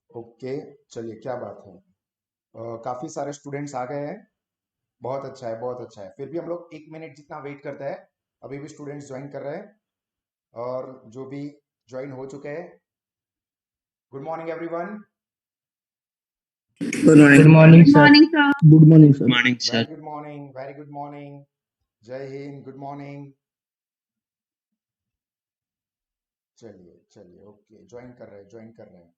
Okay, चलिए क्या बात है। काफी सारे स्टूडेंट्स आ गए हैं। बहुत अच्छा है, बहुत अच्छा है। फिर भी हम लोग 1 मिनट जितना वेट करते हैं। अभी भी स्टूडेंट्स ज्वाइन कर रहे हैं और जो भी ज्वाइन हो चुके हैं, good morning everyone. Good Good morning. morning, Good sir. morning, sir. Good morning, sir. Morning, sir. Very good morning, very good morning. जय हिंद, गुड मॉर्निंग। चलिए चलिए, ओके, ज्वाइन कर रहे हैं, ज्वाइन कर रहे हैं।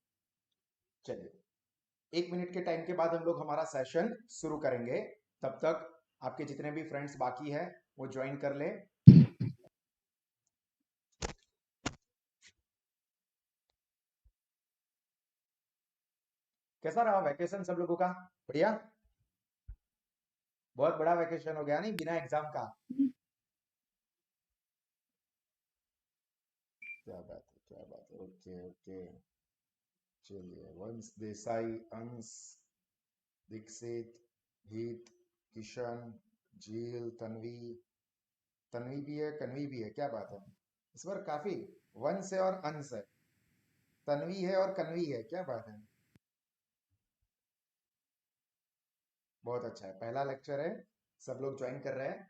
चलिए, 1 मिनट के टाइम के बाद हम लोग हमारा सेशन शुरू करेंगे। तब तक आपके जितने भी फ्रेंड्स बाकी हैं वो ज्वाइन कर ले। कैसा रहा वैकेशन सब लोगों का? बढ़िया। बहुत बड़ा वैकेशन हो गया नहीं, बिना एग्जाम का। क्या बात है, क्या बात है। ओके ओके, चलिए। वंश देसाई, अंश, दीक्षित, हित, किशन, झील, तन्वी। तन्वी भी है, कन्वी भी है, क्या बात है। इस बार काफी वंश है और अंश है, तन्वी है और कन्वी है, क्या बात है। बहुत अच्छा है, पहला लेक्चर है, सब लोग ज्वाइन कर रहे हैं।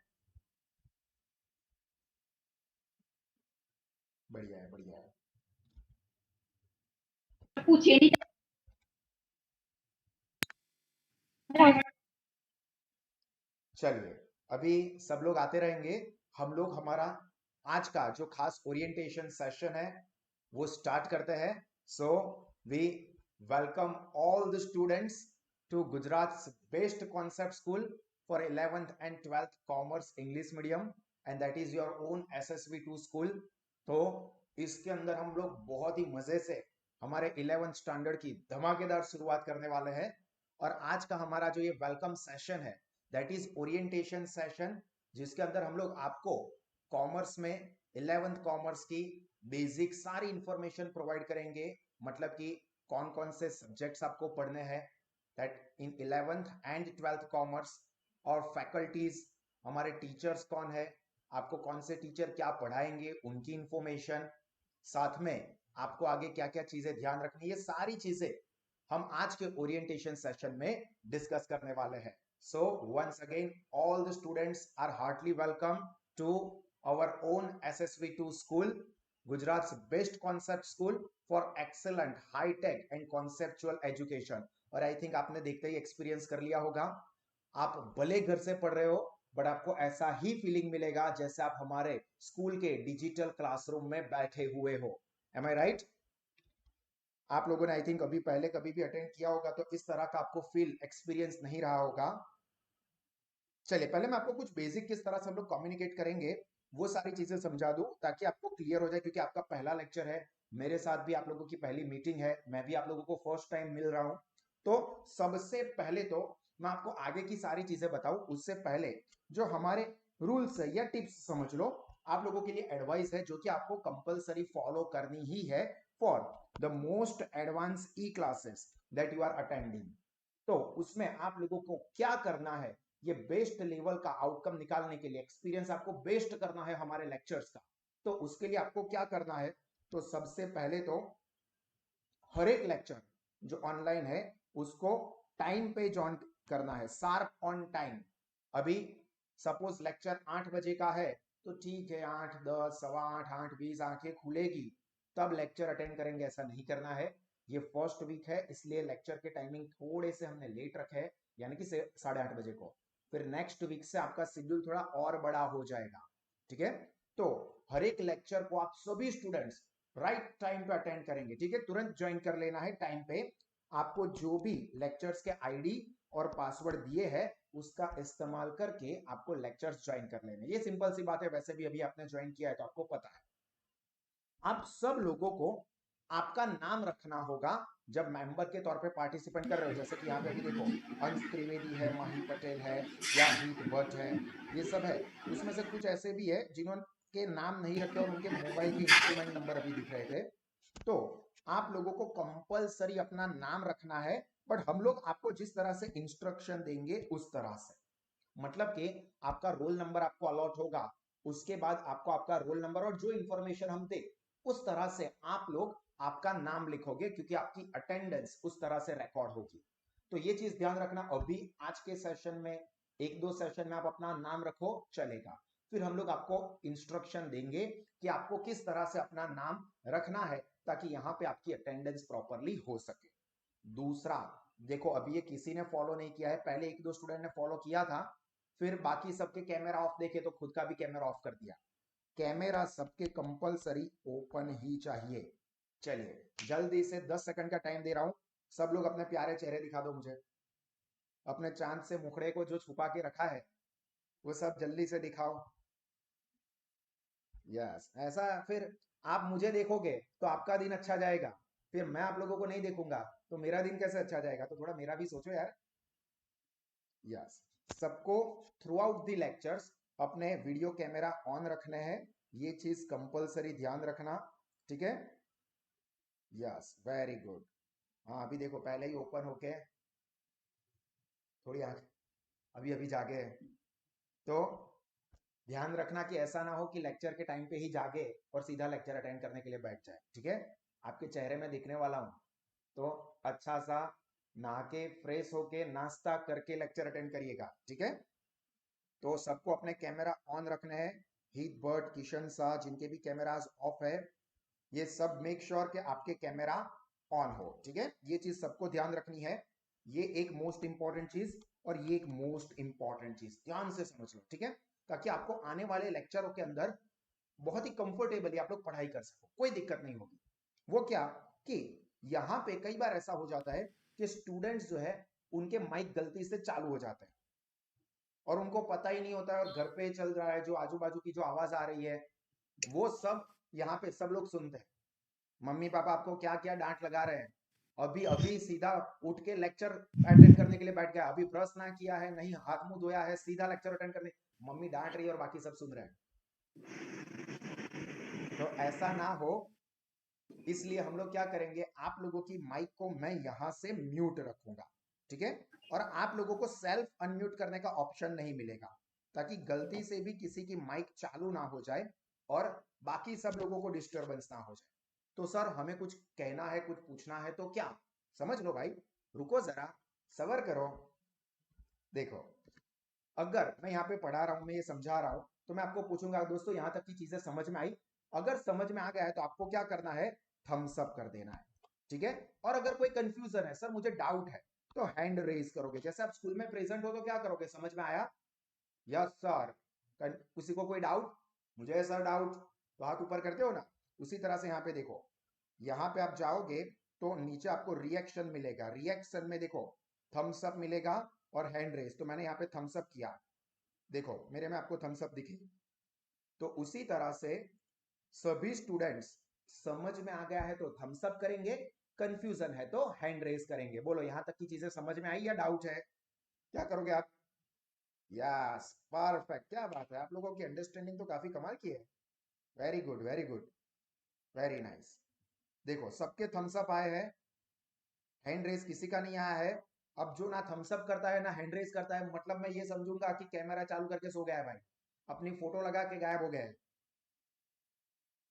बढ़िया है, बढ़िया है। पूछिए नहीं। चलिए, अभी सब लोग आते रहेंगे। हम लोग हमारा आज का जो खास ओरिएंटेशन सेशन है वो स्टार्ट करते हैं। So we welcome all the students to Gujarat best concept school for 11th and 12th commerce English medium, and that is your own SSV2 school. तो इसके अंदर हम लोग बहुत ही मजे से हमारे 11th स्टैंडर्ड की धमाकेदार शुरुआत करने वाले हैं। और आज का हमारा जो ये वेलकम सेशन है दैट इज ओरिएंटेशन सेशन, जिसके अंदर हम लोग आपको कॉमर्स में 11th कॉमर्स की बेसिक सारी इंफॉर्मेशन प्रोवाइड करेंगे। मतलब कि कौन कौन से सब्जेक्ट्स आपको पढ़ने हैं that in 11th and 12th commerce, और फैकल्टीज, हमारे टीचर्स कौन है, आपको कौन से टीचर क्या पढ़ाएंगे, उनकी इंफॉर्मेशन, साथ में आपको आगे क्या क्या चीजें ध्यान रखनी, ये सारी चीजें हम आज के ओरिएंटेशन सेशन में डिस्कस करने वाले हैं। So once again all the students are heartly welcome to our own SSV2 school, Gujarat best concept school for excellent hi tech and conceptual education. और आई थिंक आपने देखते ही एक्सपीरियंस कर लिया होगा, आप भले घर से पढ़ रहे हो बट आपको ऐसा ही फीलिंग मिलेगा जैसे आप हमारे स्कूल के डिजिटल क्लासरूम में बैठे हुए हो। एम आई राइट? आप लोगों ने आई थिंक अभी पहले कभी भी अटेंड किया होगा तो इस तरह का आपको फील एक्सपीरियंस नहीं रहा होगा। चलिए, पहले मैं आपको कुछ बेसिक किस तरह से हम लोग कम्युनिकेट करेंगे वो सारी चीजें समझा दूं ताकि आपको क्लियर हो जाए, क्योंकि आपका पहला लेक्चर है, मेरे साथ भी आप लोगों की पहली मीटिंग है, मैं भी आप लोगों को फर्स्ट टाइम मिल रहा हूं। तो सबसे पहले तो मैं आपको आगे की सारी चीजें बताऊं उससे पहले जो हमारे रूल्स है या टिप्स समझ लो, आप लोगों के लिए एडवाइस है जो कि आपको कंपलसरी फॉलो करनी ही है for the most advance e classes that you are attending. तो उसमें आप लोगों को क्या करना है, ये बेस्ट लेवल का आउटकम निकालने के लिए, एक्सपीरियंस आपको बेस्ट करना है हमारे लेक्चर्स का। तो उसके लिए आपको क्या करना है, तो सबसे पहले तो हर एक लेक्चर जो ऑनलाइन है उसको टाइम पे ज्वाइन करना है, शार्प ऑन टाइम। अभी सपोज लेक्चर 8 बजे का है तो ठीक है, 8:10, 8:15, 8:20 आंखें खुलेगी तब लेक्चर अटेंड करेंगे, ऐसा नहीं करना है। ये फर्स्ट वीक है इसलिए लेक्चर के टाइमिंग थोड़े से हमने लेट रखे हैं, यानी कि 8:30 बजे को। फिर नेक्स्ट वीक से आपका शेड्यूल थोड़ा और बड़ा हो जाएगा, ठीक है। तो हर एक लेक्चर को आप सभी स्टूडेंट्स राइट टाइम पे अटेंड करेंगे, ठीक है, तुरंत ज्वाइन कर लेना है टाइम पे। आपको जो भी लेक्चर्स के आईडी और पासवर्ड दिए हैं उसका इस्तेमाल करके आपको लेक्चर्स ज्वाइन कर लेने, ये सिंपल सी बात है, वैसे भी अभी आपने ज्वाइन किया है तो आपको पता है। आप सब लोगों को आपका नाम रखना होगा जब मेंबर के तौर पे पार्टिसिपेंट कर रहे हो, जैसे कि यहाँ पे अभी देखो अंश त्रिवेदी है, माही पटेल है या हित भट्ट है, ये सब है। उसमें से कुछ ऐसे भी है जिन्होंने नाम नहीं रखे और उनके मोबाइल के इंस्ट्रूमेंट नंबर अभी दिख रहे थे। तो आप लोगों को कंपलसरी अपना नाम रखना है, बट हम लोग आपको जिस तरह से इंस्ट्रक्शन देंगे उस तरह से, मतलब कि आपका रोल नंबर आपको अलॉट होगा, उसके बाद आपको आपका रोल नंबर और जो इंफॉर्मेशन हम दे उस तरह से आप लोग आपका नाम लिखोगे, क्योंकि आपकी अटेंडेंस उस तरह से रिकॉर्ड होगी। तो ये चीज ध्यान रखना। अभी आज के सेशन में एक दो सेशन में आप अपना नाम रखो, चलेगा। फिर हम लोग आपको इंस्ट्रक्शन देंगे कि आपको किस तरह से अपना नाम रखना है, ताकि यहां पे आपकी अटेंडेंस प्रॉपरली हो सके। दूसरा, देखो अभी ये किसी ने फॉलो नहीं किया है, पहले एक दो स्टूडेंट ने फॉलो किया था, फिर बाकी सबके कैमरा ऑफ देखे तो खुद का भी कैमरा ऑफ कर दिया। कैमरा सबके कंपलसरी ओपन ही चाहिए। चलिए जल्दी से 10 सेकंड का टाइम दे रहा हूं, सब लोग अपने प्यारे चेहरे दिखा दो मुझे। अपने चांद से मुखड़े को जो छुपा के रखा है वो सब जल्दी से दिखाओ। यस, ऐसा फिर आप मुझे देखोगे तो आपका दिन अच्छा जाएगा, फिर मैं आप लोगों को नहीं देखूंगा तो मेरा दिन कैसे अच्छा जाएगा? तो थोड़ा मेरा भी सोचो यार। यस, सबको थ्रू आउट दी लेक्चर्स अपने वीडियो कैमरा ऑन रखने हैं, ये चीज कंपलसरी ध्यान रखना, ठीक है? Yes, very good. हाँ अभी देखो पहले ही ओपन होके थोड़ी आंख अभी अभी जागे हैं। तो ध्यान रखना कि ऐसा ना हो कि लेक्चर के टाइम पे ही जागे और सीधा लेक्चर अटेंड करने के लिए बैठ जाए, ठीक है? आपके चेहरे में दिखने वाला हूं, तो अच्छा सा नहा के फ्रेश होके नाश्ता करके लेक्चर अटेंड करिएगा, ठीक है? तो सबको अपने कैमरा ऑन रखने हैं। हीत बर्ट, किशन शाह, जिनके भी कैमराज ऑफ है, ये सब मेक श्योर कि आपके कैमरा ऑन हो, ठीक है? ये चीज सबको ध्यान रखनी है। ये एक मोस्ट इंपॉर्टेंट चीज और ये एक मोस्ट इंपॉर्टेंट चीज, ध्यान से समझ लो, ठीक है? ताकि आपको आने वाले लेक्चरों के अंदर बहुत ही कंफर्टेबली आप लोग पढ़ाई कर सको, कोई दिक्कत नहीं होगी। वो क्या कि यहाँ पे कई बार ऐसा हो जाता है कि स्टूडेंट्स जो है उनके माइक गलती से चालू हो जाते हैं और उनको पता ही नहीं होता है, और घर पे चल रहा है जो आजू बाजू की जो आवाज आ रही है वो सब यहाँ पे सब लोग सुनते हैं। मम्मी पापा आपको क्या क्या डांट लगा रहे हैं, अभी अभी सीधा उठ के लेक्चर अटेंड करने के लिए बैठ गया, अभी ब्रश ना किया है, नहीं हाथ मुंह धोया है, सीधा लेक्चर अटेंड करने, मम्मी डांट रही है और बाकी सब सुन रहे हैं। तो ऐसा ना हो, इसलिए हम लोग क्या करेंगे, आप लोगों की माइक को मैं यहां से म्यूट रखूंगा, ठीक है? और आप लोगों को सेल्फ अनम्यूट करने का ऑप्शन नहीं मिलेगा, ताकि गलती से भी किसी की माइक चालू ना हो जाए और बाकी सब लोगों को डिस्टरबेंस ना हो जाए। तो सर हमें कुछ कहना है, कुछ पूछना है, तो क्या? समझ लो भाई, रुको जरा, सबर करो। देखो, अगर मैं यहाँ पे पढ़ा रहा हूं, मैं ये समझा रहा हूं, तो मैं आपको पूछूंगा दोस्तों यहां तक की चीजें समझ में आई? अगर समझ में आ गया है तो आपको क्या करना है, थम्स अप कर देना है, ठीक है? और अगर कोई कंफ्यूजन है, सर मुझे डाउट है, तो हैंड रेज करोगे, जैसे आप स्कूल में प्रेजेंट हो तो क्या करोगे, समझ में आया? Yes sir. किसी को कोई डाउट? मुझे सर डाउट, तो हाथ ऊपर करते हो ना? उसी तरह से यहाँ पे देखो, यहाँ पे आप जाओगे तो नीचे आपको रिएक्शन मिलेगा, रिएक्शन में देखो थम्स अप मिलेगा और हैंड रेज, तो मैंने यहाँ पे थम्स अप किया, देखो मेरे में आपको थम्स अप दिखे। तो उसी तरह से सभी स्टूडेंट्स, समझ में आ गया है तो थम्स अप करेंगे, कंफ्यूजन है तो हैंड रेज करेंगे। बोलो यहां तक की चीजें समझ में आई या डाउट है? क्या करोगे आप? यस, परफेक्ट, क्या बात है, आप लोगों की अंडरस्टैंडिंग तो काफी कमाल की है। Very good, very good, very nice. देखो सबके थम्स अप आए हैं, हैंड रेज किसी का नहीं आया है। अब जो ना थम्स अप करता है ना हैंड रेज करता है, मतलब मैं ये समझूंगा कि कैमरा चालू करके सो गया है भाई, अपनी फोटो लगा के गायब हो गया है,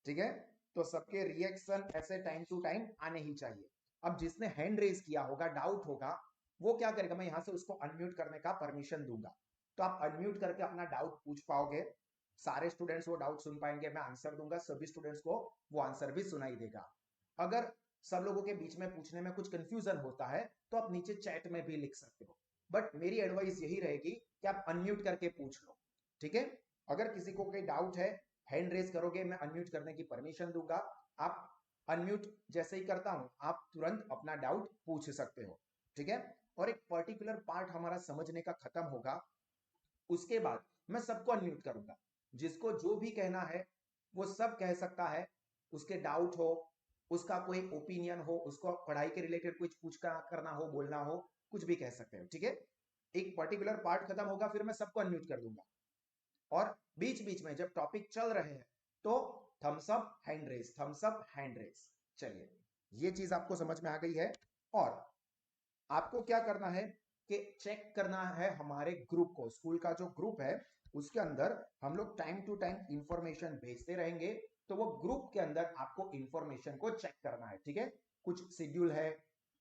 ठीक है? तो सबके रिएक्शन ऐसे टाइम टू टाइम आने ही चाहिए। अब जिसने हैंड रेज किया होगा, डाउट होगा, वो क्या करेगा, मैं यहां से उसको अनम्यूट करने का परमिशन दूंगा, तो आप अनम्यूट करके अपना डाउट पूछ पाओगे, सारे स्टूडेंट्स वो डाउट सुन पाएंगे, मैं आंसर दूंगा, सभी स्टूडेंट्स को वो आंसर भी सुनाई देगा। अगर सब लोगों के बीच में पूछने में कुछ कंफ्यूजन होता है तो आप नीचे चैट में भी लिख सकते हो, बट मेरी एडवाइस यही रहेगी कि आप अनम्यूट करके पूछ लो, ठीक है? अगर किसी को कोई डाउट है, हैंड रेज करोगे, मैं अनम्यूट करने की परमिशन दूंगा, आप अनम्यूट जैसे ही करता हूं आप तुरंत अपना डाउट पूछ सकते हो, ठीक है? और एक पर्टिकुलर पार्ट हमारा समझने का खत्म होगा, उसके बाद मैं सबको अनम्यूट करूंगा, जिसको जो भी कहना है वो सब कह सकता है, उसके डाउट हो, उसका कोई ओपिनियन हो, उसको पढ़ाई के रिलेटेड कुछ पूछ करना हो, बोलना हो, कुछ भी कह सकते हो, ठीक है? एक पर्टिकुलर पार्ट खत्म होगा फिर मैं सबको अनम्यूट कर दूंगा, और बीच बीच में जब टॉपिक चल रहे हैं तो thumbs up hand raise, thumbs up hand raise. चलिए ये चीज आपको समझ में आ गई है। और आपको क्या करना है कि चेक करना है हमारे ग्रुप को, स्कूल का जो ग्रुप है उसके अंदर हम लोग टाइम टू टाइम इंफॉर्मेशन भेजते रहेंगे, तो वो ग्रुप के अंदर आपको इंफॉर्मेशन को चेक करना है, ठीक है। कुछ शेड्यूल है,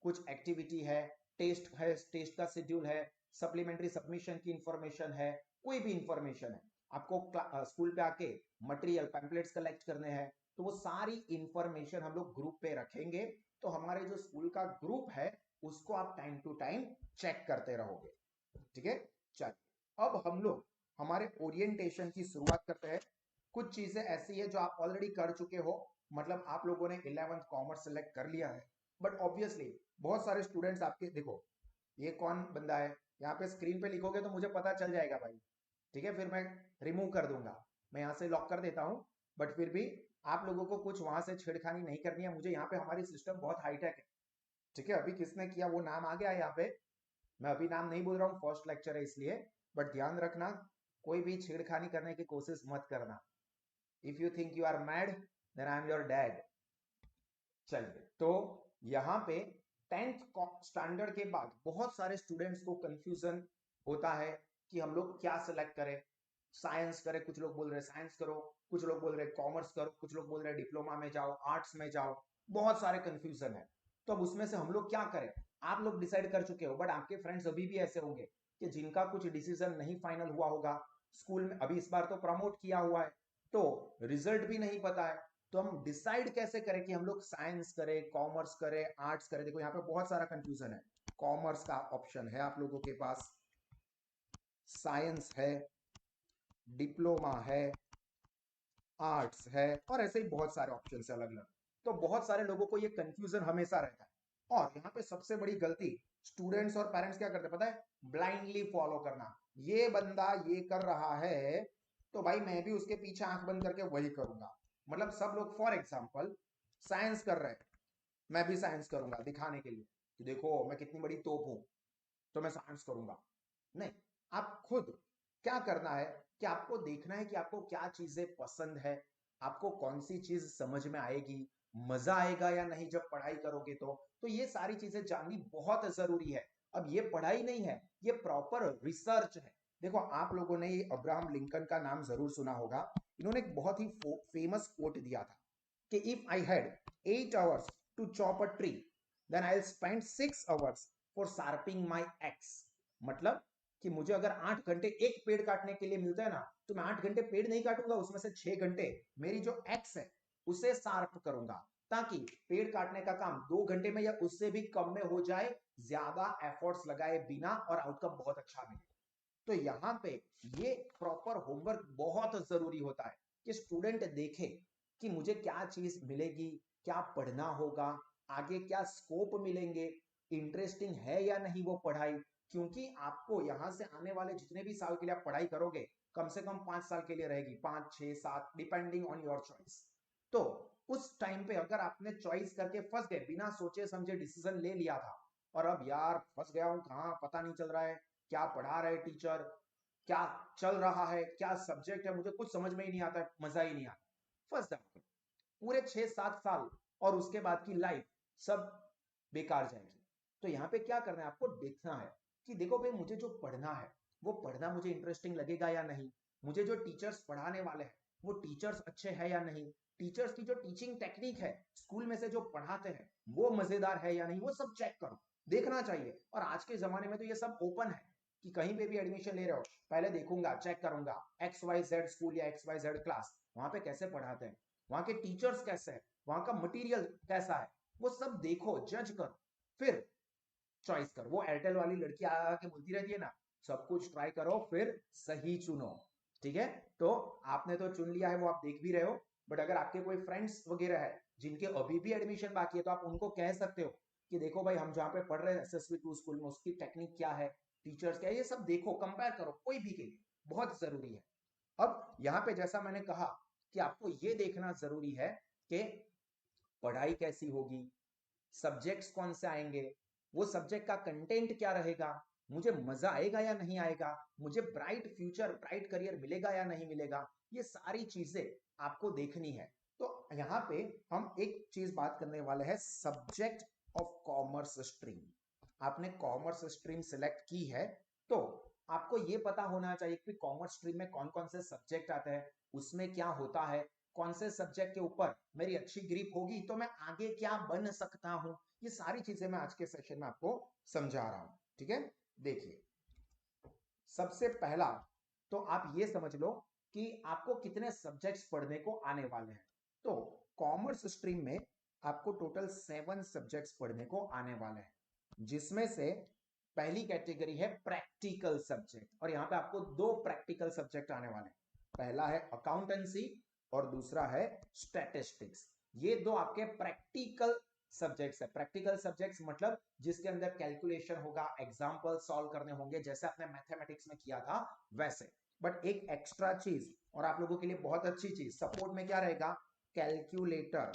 कुछ एक्टिविटी है, टेस्ट का शेड्यूल है, सप्लीमेंट्री सबमिशन की इंफॉर्मेशन है, कोई भी इंफॉर्मेशन है, आपको स्कूल पे आके मटेरियल पैम्पलेट्स कलेक्ट करने हैं, तो वो सारी इंफॉर्मेशन हम लोग ग्रुप पे रखेंगे। तो हमारे जो स्कूल का ग्रुप है उसको आप टाइम टू टाइम चेक करते रहोगे, ठीक है। चलिए अब हम लोग हमारे ओरिएंटेशन की शुरुआत करते हैं। कुछ चीजें ऐसी है जो आप ऑलरेडी कर चुके हो, मतलब आप लोगों ने 11th कॉमर्स सेलेक्ट कर लिया है, बट ऑब्वियसली बहुत सारे स्टूडेंट्स आपके, देखो ये कौन बंदा है, यहाँ पे स्क्रीन पे लिखोगे तो मुझे पता चल जाएगा भाई, ठीक है, फिर मैं रिमूव कर दूंगा, मैं यहाँ से लॉक कर देता हूँ। बट फिर भी आप लोगों को कुछ वहां से छेड़खानी नहीं करनी है, मुझे यहाँ पे हमारी सिस्टम बहुत हाईटेक है, ठीक है। अभी किसने किया वो नाम आ गया यहाँ पे, मैं अभी नाम नहीं बोल रहा हूँ, फर्स्ट लेक्चर है इसलिए, बट ध्यान रखना कोई भी छेड़खानी करने की कोशिश मत करना। If you think you are mad then I am your dad. चलिए तो यहाँ पे 10th स्टैंडर्ड के बाद बहुत सारे स्टूडेंट्स को कंफ्यूजन होता है कि हम लोग क्या सिलेक्ट करें, साइंस करें, कुछ लोग बोल रहे साइंस करो, कुछ लोग बोल रहे कॉमर्स करो, कुछ लोग बोल रहे डिप्लोमा में जाओ, आर्ट्स में जाओ, बहुत सारे कंफ्यूजन है। तो अब उसमें से हम लोग क्या करें, आप लोग डिसाइड कर चुके हो, बट आपके फ्रेंड्स अभी भी ऐसे होंगे कि जिनका कुछ डिसीजन नहीं फाइनल हुआ होगा, स्कूल में अभी इस बार तो प्रमोट किया हुआ है, तो रिजल्ट भी नहीं पता है। तो हम डिसाइड कैसे करें कि हम लोग साइंस करें, कॉमर्स करें, आर्ट्स करें। देखो यहाँ पे बहुत सारा कंफ्यूजन है। कॉमर्स का ऑप्शन है आप लोगों के पास, साइंस है, डिप्लोमा है, आर्ट्स है, और ऐसे ही बहुत सारे ऑप्शन है अलग अलग। तो बहुत सारे लोगों को ये कंफ्यूजन हमेशा रहता है, और यहाँ पे सबसे बड़ी गलती स्टूडेंट्स और पेरेंट्स क्या करते हैं पता है, ब्लाइंडली फॉलो करना। ये बंदा ये कर रहा है तो भाई मैं भी उसके पीछे आंख बंद करके वही करूंगा। मतलब सब लोग फॉर एग्जाम्पल साइंस कर रहे हैं, मैं भी साइंस करूंगा दिखाने के लिए कि देखो मैं कितनी बड़ी तोप हूं, तो मैं साइंस करूंगा। नहीं, आप खुद क्या करना है कि आपको देखना है कि आपको क्या चीजें पसंद है, आपको कौन सी चीज समझ में आएगी, मजा आएगा या नहीं जब पढ़ाई करोगे। तो ये सारी चीजें जाननी बहुत जरूरी है। अब ये पढ़ाई नहीं है, ये प्रॉपर रिसर्च है। देखो आप लोगों ने ये अब्राहम लिंकन का नाम जरूर सुना होगा, इन्होंने एक बहुत ही फेमस कोट दिया था कि if I had 8 hours to chop a tree then I will spend 6 hours for sharping my axe. मतलब कि मुझे अगर 8 घंटे एक पेड़ काटने के लिए मिलता है ना, तो मैं 8 घंटे पेड़ नहीं काटूंगा, उसमें से 6 घंटे मेरी जो एक्स है उसे शार्प करूंगा, ताकि पेड़ काटने का काम 2 घंटे में या उससे भी कम में हो जाए, ज्यादा एफर्ट्स लगाए बिना, और आउटकम बहुत अच्छा मिले। तो यहाँ पे ये प्रॉपर होमवर्क बहुत जरूरी होता है कि स्टूडेंट देखे कि मुझे क्या चीज मिलेगी, क्या पढ़ना होगा, आगे क्या स्कोप मिलेंगे, इंटरेस्टिंग है या नहीं वो पढ़ाई। क्योंकि आपको यहाँ से आने वाले जितने भी साल के लिए आप पढ़ाई करोगे, कम से कम 5 साल के लिए रहेगी, 5 6 7 डिपेंडिंग ऑन योर चॉइस। तो उस टाइम पे अगर आपने चॉइस करके फंस गए, बिना सोचे समझे डिसीजन ले लिया था, और अब यार फंस गया हूं, कहाँ पता नहीं चल रहा है, क्या पढ़ा रहे टीचर, क्या चल रहा है, क्या सब्जेक्ट है, मुझे कुछ समझ में ही नहीं आता है, मजा ही नहीं आता, फंस जाओगे पूरे 6 7 साल, और उसके बाद की लाइफ सब बेकार जाएगी। तो यहाँ पे क्या करना है, आपको देखना है कि देखो भाई मुझे जो पढ़ना है वो पढ़ना मुझे इंटरेस्टिंग लगेगा या नहीं, मुझे जो टीचर्स पढ़ाने वाले हैं वो टीचर्स अच्छे हैं या नहीं, टीचर्स की जो टीचिंग टेक्निक है स्कूल में से जो पढ़ाते हैं वो मजेदार है या नहीं, वो सब चेक करो, देखना चाहिए। और आज के जमाने में तो ये सब ओपन है कि कहीं पे भी एडमिशन ले रहे हो, पहले देखूंगा, चेक करूंगा XYZ स्कूल या XYZ क्लास, वहां पे कैसे पढ़ाते हैं, वहां के टीचर्स कैसे हैं, वहां का मटेरियल कैसा है, वो सब देखो, जज करो, फिर चॉइस करो। वो एयरटेल वाली लड़की आके बोलती रहती है ना, सब कुछ ट्राई करो फिर सही चुनो, ठीक है। तो आपने तो चुन लिया है, वो आप देख भी रहे हो, बट अगर आपके कोई फ्रेंड्स वगैरह है जिनके अभी भी एडमिशन बाकी है, तो आप उनको कह सकते हो कि देखो भाई हम जहाँ पे पढ़ रहे हैं SSV2 स्कूल में, उसकी टेक्निक क्या है, टीचर्स क्या है, ये सब देखो, कंपेयर करो, कोई भी के लिए बहुत जरूरी है। अब यहाँ पे जैसा मैंने कहा कि आपको ये देखना जरूरी है कि पढ़ाई कैसी होगी, सब्जेक्ट्स कौन से आएंगे, वो सब्जेक्ट का कंटेंट क्या रहेगा, मुझे मजा आएगा या नहीं आएगा, मुझे ब्राइट फ्यूचर, ब्राइट करियर मिलेगा या नहीं मिलेगा, ये सारी चीजें आपको देखनी है। तो यहाँ पे हम एक चीज बात करने वाले हैं, सब्जेक्ट ऑफ कॉमर्स स्ट्रीम। आपने कॉमर्स स्ट्रीम सिलेक्ट की है, तो आपको ये पता होना चाहिए कि कॉमर्स स्ट्रीम में कौन कौन से सब्जेक्ट आते हैं, उसमें क्या होता है, कौन से सब्जेक्ट के ऊपर मेरी अच्छी ग्रिप होगी तो मैं आगे क्या बन सकता हूं। ये सारी चीजें मैं आज के सेशन में आपको समझा रहा हूं। ठीक है, देखिए सबसे पहला तो आप ये समझ लो कि आपको कितने सब्जेक्ट्स पढ़ने को आने वाले हैं। तो कॉमर्स स्ट्रीम में आपको टोटल 7 सब्जेक्ट्स पढ़ने को आने वाले हैं, जिसमें से पहली कैटेगरी है प्रैक्टिकल सब्जेक्ट, और यहां पे आपको 2 प्रैक्टिकल सब्जेक्ट आने वाले हैं। पहला है अकाउंटेंसी और दूसरा है स्टैटिस्टिक्स। ये दो आपके प्रैक्टिकल सब्जेक्ट्स है। प्रैक्टिकल सब्जेक्ट्स मतलब जिसके अंदर कैलकुलेशन होगा, एग्जाम्पल सॉल्व करने होंगे, जैसे आपने मैथमेटिक्स में किया था वैसे। बट एक एक्स्ट्रा चीज और आप लोगों के लिए बहुत अच्छी चीज सपोर्ट में क्या रहेगा, कैलकुलेटर,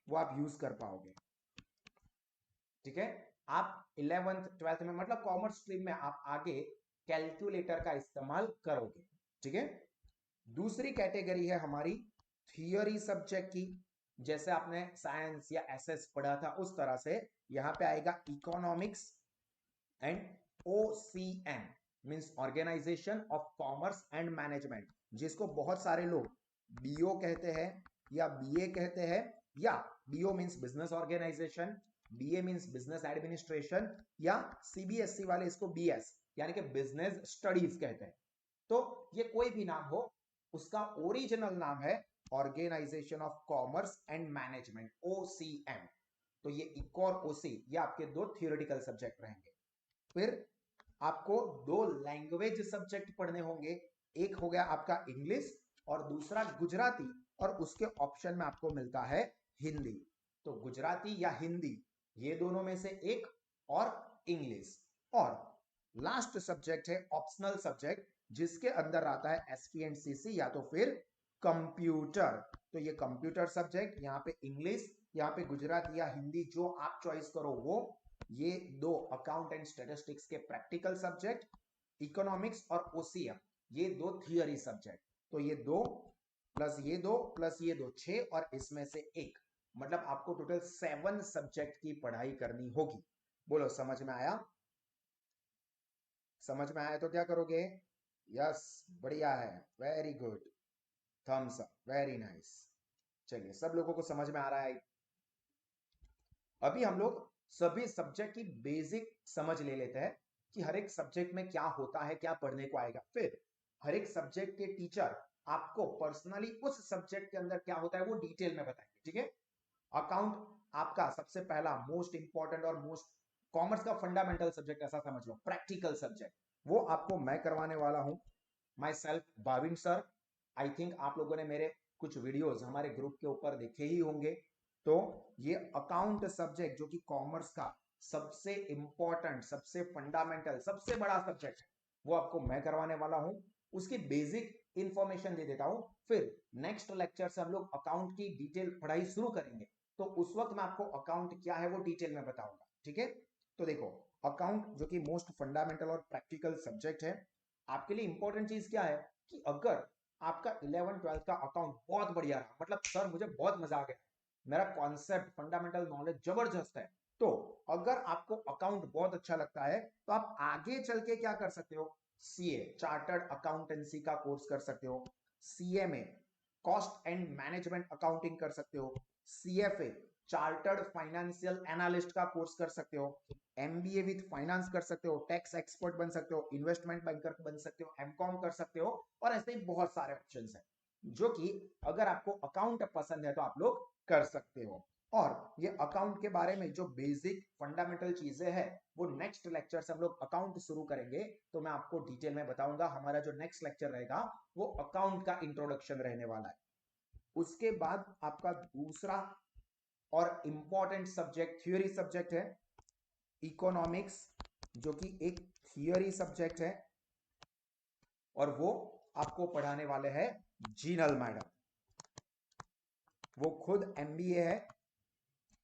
वो आप यूज कर पाओगे। ठीक है, आप 11th 12th में मतलब कॉमर्स स्ट्रीम में आप आगे कैलकुलेटर का इस्तेमाल करोगे। ठीक है, दूसरी कैटेगरी है हमारी थियोरी सब्जेक्ट की। जैसे आपने साइंस या एसएस पढ़ा था उस तरह से यहां पे आएगा economics and OCM, means organization of commerce and management, जिसको बहुत सारे लोग बीओ कहते हैं या बीए कहते हैं, या BO means business organization, BA means business administration, या सीबीएसई वाले इसको बीएस यानी कि बिजनेस स्टडीज कहते हैं। तो ये कोई भी नाम हो, उसका ओरिजिनल नाम है organization of commerce and management, OCM. तो ये इको और ओसी ये आपके 2 थियोरेटिकल सब्जेक्ट रहेंगे। फिर आपको 2 लैंग्वेज सब्जेक्ट पढ़ने होंगे। एक हो गया आपका इंग्लिश और दूसरा गुजराती, और उसके ऑप्शन में आपको मिलता है हिंदी। तो गुजराती या हिंदी ये दोनों में से एक, और इंग्लिश। और लास्ट सब्जेक्ट है ऑप्शनल सब्जेक्ट, जिसके अंदर आता है एसपीएनसीसी या तो फिर कंप्यूटर। तो ये कंप्यूटर सब्जेक्ट, यहाँ पे इंग्लिश, यहाँ पे गुजराती या हिंदी, जो आप चॉइस करो वो। ये 2 अकाउंट एंड स्टैटिस्टिक्स के प्रैक्टिकल सब्जेक्ट, इकोनॉमिक्स और ओसीएम ये 2 थियरी सब्जेक्ट। तो ये 2 प्लस ये 2 प्लस ये 2 6, और इसमें से एक, मतलब आपको टोटल 7 सब्जेक्ट की पढ़ाई करनी होगी। बोलो समझ में आया? समझ में आया तो क्या करोगे? यस, बढ़िया है, very good, thumbs up, very nice. चलिए सब लोगों को समझ में आ रहा है। अभी हम लोग सभी सब्जेक्ट की बेसिक समझ ले लेते हैं कि हर एक सब्जेक्ट में क्या होता है, क्या पढ़ने को आएगा। फिर हर एक सब्जेक्ट के टीचर आपको पर्सनली उस सब्जेक्ट के अंदर क्या होता है वो डिटेल में बताएंगे। ठीक है, अकाउंट आपका सबसे पहला मोस्ट इंपॉर्टेंट और मोस्ट कॉमर्स का फंडामेंटल सब्जेक्ट ऐसा समझ लो, प्रैक्टिकल सब्जेक्ट, वो आपको मैं करवाने वाला हूं, my self Bhavin sir. I think आप लोगों ने मेरे कुछ वीडियोस हमारे ग्रुप के ऊपर देखे ही होंगे। तो ये अकाउंट सब्जेक्ट जो कि कॉमर्स का सबसे इंपॉर्टेंट, सबसे फंडामेंटल, सबसे बड़ा सब्जेक्ट है, वो आपको मैं करवाने वाला हूं। उसकी बेसिक इंफॉर्मेशन दे देता हूं, फिर नेक्स्ट लेक्चर से हम लोग अकाउंट की डिटेल पढ़ाई शुरू करेंगे, तो उस वक्त मैं आपको अकाउंट क्या है वो डिटेल में बताऊंगा। ठीक है, तो देखो अकाउंट जो कि मोस्ट फंडामेंटल और प्रैक्टिकल सब्जेक्ट है, आपके लिए इंपॉर्टेंट चीज क्या है कि अगर आपका 11 12 का अकाउंट बहुत बढ़िया रहा, मतलब सर मुझे बहुत मजा आ गया, मेरा कॉन्सेप्ट फंडामेंटल नॉलेज जबरदस्त है, तो अगर आपको अकाउंट बहुत अच्छा लगता है तो आप आगे चल के क्या कर सकते हो, सीए चार्टर्ड अकाउंटेंसी का कोर्स कर सकते हो, CMA cost and management accounting कर सकते हो, सीएफए चार्टर्ड फाइनेंशियल एनालिस्ट का कोर्स कर सकते हो, एमबीए विद फाइनेंस कर सकते हो, टैक्स एक्सपर्ट बन सकते हो, इन्वेस्टमेंट बैंकर बन सकते हो, एमकॉम कर सकते हो, और ऐसे ही बहुत सारे ऑप्शंस हैं जो कि अगर आपको अकाउंट पसंद है तो आप लोग कर सकते हो। और ये अकाउंट के बारे में जो बेसिक फंडामेंटल चीजें हैं वो नेक्स्ट लेक्चर से हम लोग अकाउंट शुरू करेंगे, तो मैं आपको डिटेल में बताऊंगा। हमारा जो नेक्स्ट लेक्चर रहेगा वो अकाउंट का इंट्रोडक्शन रहने वाला है। उसके बाद आपका दूसरा और इंपॉर्टेंट सब्जेक्ट थियोरी सब्जेक्ट है इकोनॉमिक्स, जो कि एक थियोरी सब्जेक्ट है, और वो आपको पढ़ाने वाले हैं जीनल मैडम, वो खुद एमबीए है।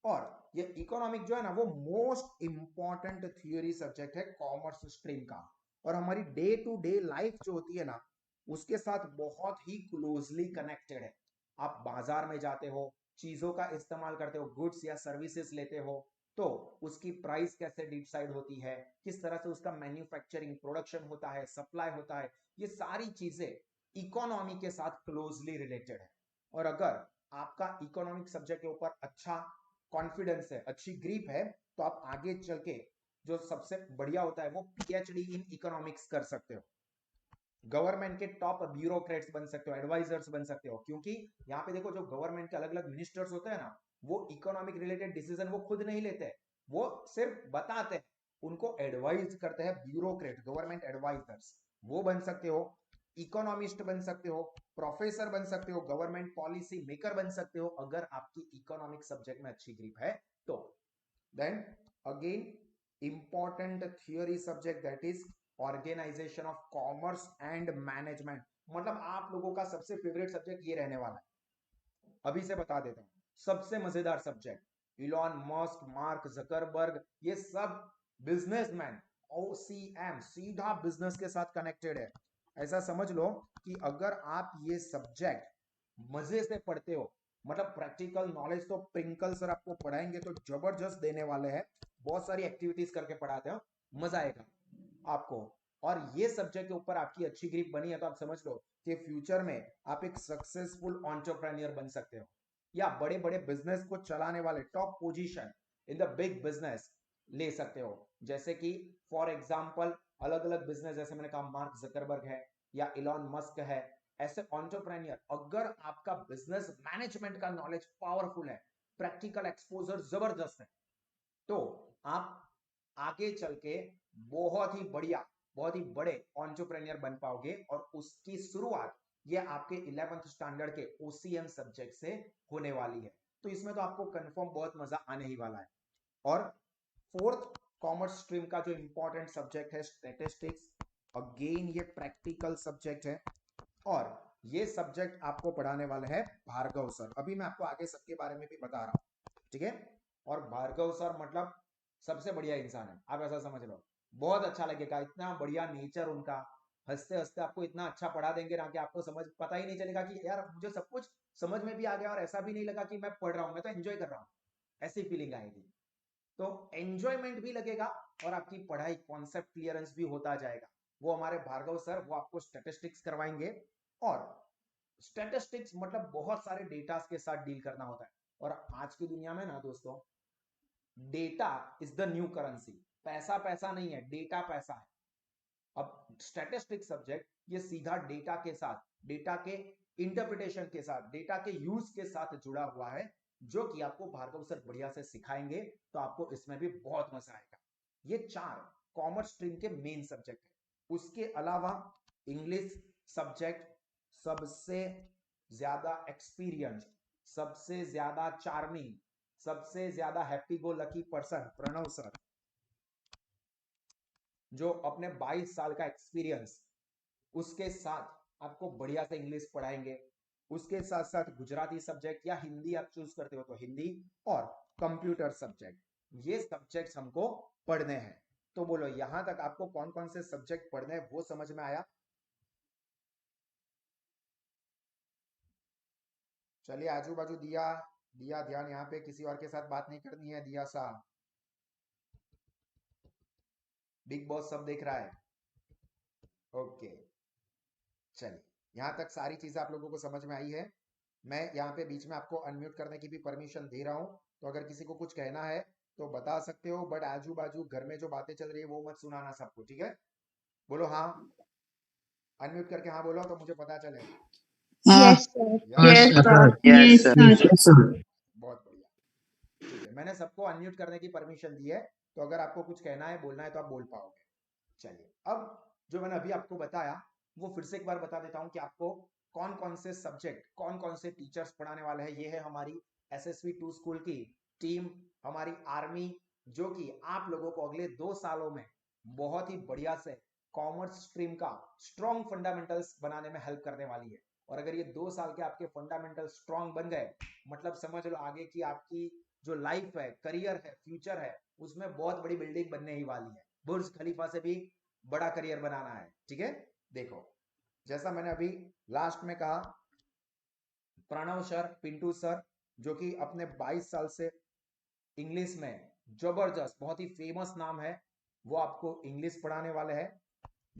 और ये इकोनॉमिक जो है ना वो मोस्ट इंपॉर्टेंट थियोरी सब्जेक्ट है कॉमर्स स्ट्रीम का, और हमारी डे टू डे लाइफ जो होती है ना उसके साथ बहुत ही क्लोजली कनेक्टेड है। आप बाजार में जाते हो, चीजों का इस्तेमाल करते हो, गुड्स या सर्विसेज लेते हो, तो उसकी प्राइस कैसे डिसाइड होती है, किस तरह से उसका मैन्युफैक्चरिंग प्रोडक्शन होता है, सप्लाई होता है, ये सारी चीजें इकोनॉमी के साथ क्लोजली रिलेटेड है। और अगर आपका इकोनॉमिक सब्जेक्ट के ऊपर अच्छा कॉन्फिडेंस है, अच्छी ग्रिप है, तो आप आगे चल के जो सबसे बढ़िया होता है वो पीएचडी इन इकोनॉमिक्स कर सकते हो, गवर्नमेंट के टॉप ब्यूरोक्रेट्स बन सकते हो, एडवाइजर्स बन सकते हो। क्योंकि यहाँ पे देखो, जो गवर्नमेंट के अलग अलग मिनिस्टर्स होते हैं ना, वो इकोनॉमिक रिलेटेड डिसीजन वो खुद नहीं लेते, वो सिर्फ बताते हैं, उनको एडवाइज करते हैं ब्यूरोक्रेट, गवर्नमेंट एडवाइजर्स। वो बन सकते हो, इकोनॉमिस्ट बन सकते हो, प्रोफेसर बन सकते हो, गवर्नमेंट पॉलिसी मेकर बन सकते हो, अगर आपकी इकोनॉमिक सब्जेक्ट में अच्छी ग्रिप है तो। Then again important theory subject, that is organization of commerce and management. मतलब आप लोगों का सबसे फेवरेट सब्जेक्ट ये रहने वाला है, अभी से बता देता हूं, सबसे मजेदार subject. Elon Musk, mark Zuckerberg, ये सब बिजनेसमैन, ओसीएम सीधा बिजनेस के साथ कनेक्टेड है। ऐसा समझ लो कि अगर आप ये सब्जेक्ट मजे से पढ़ते हो, मतलब प्रैक्टिकल नॉलेज तो प्रिंकल सर आपको पढ़ाएंगे तो जबरदस्त देने वाले हैं, बहुत सारी एक्टिविटीज करके पढ़ाते हो, मजा आएगा आपको। और ये सब्जेक्ट के ऊपर आपकी अच्छी ग्रिप बनी है तो आप समझ लो कि फ्यूचर में आप एक सक्सेसफुल एंटरप्रेन्योर बन सकते हो, या बड़े बड़े बिजनेस को चलाने वाले top position in the big business ले सकते हो। जैसे कि फॉर एग्जांपल अलग अलग बिजनेस, जैसे मैंने कहा मार्क जकरबर्ग है या इलॉन मस्क है, ऐसे एंटरप्रेन्योर, अगर आपका बिजनेस मैनेजमेंट का नॉलेज पावरफुल है, प्रैक्टिकल एक्सपोजर जबरदस्त है, तो आप आगे चल के बहुत ही बढ़िया, बहुत ही बड़े एंटरप्रेन्योर बन पाओगे। और उसकी शुरुआत ये आपके 11th स्टैंडर्ड के ओसीएम सब्जेक्ट से होने वाली है। तो इसमें तो आपको कंफर्म बहुत मजा आने ही वाला है। और फोर्थ कॉमर्स स्ट्रीम का जो इंपॉर्टेंट सब्जेक्ट है स्टैटिस्टिक्स, अगेन ये प्रैक्टिकल सब्जेक्ट है, और ये सब्जेक्ट आपको पढ़ाने वाले हैं भार्गव सर। अभी मैं आपको आगे सबके बारे में भी बता रहा हूं, ठीक है। और भार्गव सर मतलब सबसे बढ़िया इंसान है, आप ऐसा समझ लो, बहुत अच्छा लगेगा, इतना बढ़िया नेचर उनका, हंसते हंसते आपको इतना अच्छा पढ़ा देंगे ना कि आपको समझ पता ही नहीं चलेगा कि यार मुझे सब कुछ समझ में भी आ गया, और ऐसा भी नहीं लगा कि मैं पढ़ रहा हूं, मैं तो एंजॉय कर रहा हूं, ऐसी फीलिंग आएगी। तो एंजॉयमेंट भी लगेगा और आपकी पढ़ाई कॉन्सेप्ट क्लियरेंस भी होता जाएगा। वो हमारे भार्गव सर, वो आपको स्टैटिस्टिक्स करवाएंगे, और स्टैटिस्टिक्स मतलब बहुत सारे डेटा के साथ डील करना होता है। और आज की दुनिया में ना दोस्तों, data is the new currency, पैसा पैसा नहीं है, डेटा पैसा है। अब स्टैटिस्टिक्स सब्जेक्ट ये सीधा डेटा के साथ, डेटा के इंटरप्रिटेशन के साथ, डेटा के यूज के साथ जुड़ा हुआ है, जो कि आपको भार्गव सर बढ़िया से सिखाएंगे, तो आपको इसमें भी बहुत मजा आएगा। ये चार कॉमर्स स्ट्रीम के मेन सब्जेक्ट है। उसके अलावा इंग्लिश सब्जेक्ट, सबसे ज्यादा एक्सपीरियंस, सबसे ज्यादा चार्मिंग, सबसे ज्यादा happy go lucky person Pranav sir, जो अपने 22 साल का एक्सपीरियंस, उसके साथ आपको बढ़िया से इंग्लिश पढ़ाएंगे। उसके साथ साथ गुजराती सब्जेक्ट या हिंदी आप चूज करते हो तो हिंदी, और कंप्यूटर सब्जेक्ट, ये सब्जेक्ट्स हमको पढ़ने हैं। तो बोलो यहां तक आपको कौन कौन से सब्जेक्ट पढ़ने हैं वो समझ में आया? चलिए आजू बाजू दिया, दिया ध्यान, यहाँ पे किसी और के साथ बात नहीं करनी है, दिया साहब, बिग बॉस सब देख रहा है, ओके। चलिए यहाँ तक सारी चीजें आप लोगों को समझ में आई है। मैं यहाँ पे बीच में आपको अनम्यूट करने की भी परमिशन दे रहा हूँ, तो अगर किसी को कुछ कहना है तो बता सकते हो, बट आजू बाजू घर में जो बातें चल रही है वो मत सुनाना सबको, ठीक है? बोलो हाँ, अनम्यूट करके हाँ बोलो तो मुझे पता चले। Yes, sir. Yes sir, Yes, sir. बहुत बढ़िया, ठीक है, मैंने सबको अनम्यूट करने की परमिशन दी है, तो अगर आपको कुछ कहना है, बोलना है तो आप बोल पाओगे। चलिए अब जो मैंने अभी आपको बताया वो फिर से एक बार बता देता हूं कि आपको कौन कौन से सब्जेक्ट, कौन कौन से टीचर्स पढ़ाने वाले हैं। ये है हमारी एसएसवी 2 स्कूल की टीम, हमारी आर्मी, जो कि आप लोगों को अगले 2 सालों में बहुत ही बढ़िया से कॉमर्स स्ट्रीम का स्ट्रॉन्ग फंडामेंटल्स बनाने में हेल्प करने वाली है। और अगर ये 2 साल के आपके फंडामेंटल स्ट्रॉन्ग बन गए, मतलब समझ लो आगे की आपकी जो लाइफ है, करियर है, फ्यूचर है, उसमें बहुत बड़ी बिल्डिंग बनने ही वाली है, बुर्ज खलीफा से भी बड़ा करियर बनाना है, ठीक है? देखो जैसा मैंने अभी लास्ट में कहा, प्रणव सर, पिंटू सर, जो कि अपने 22 साल से इंग्लिश में जबरदस्त, बहुत ही फेमस नाम है, वो आपको इंग्लिश पढ़ाने वाले हैं।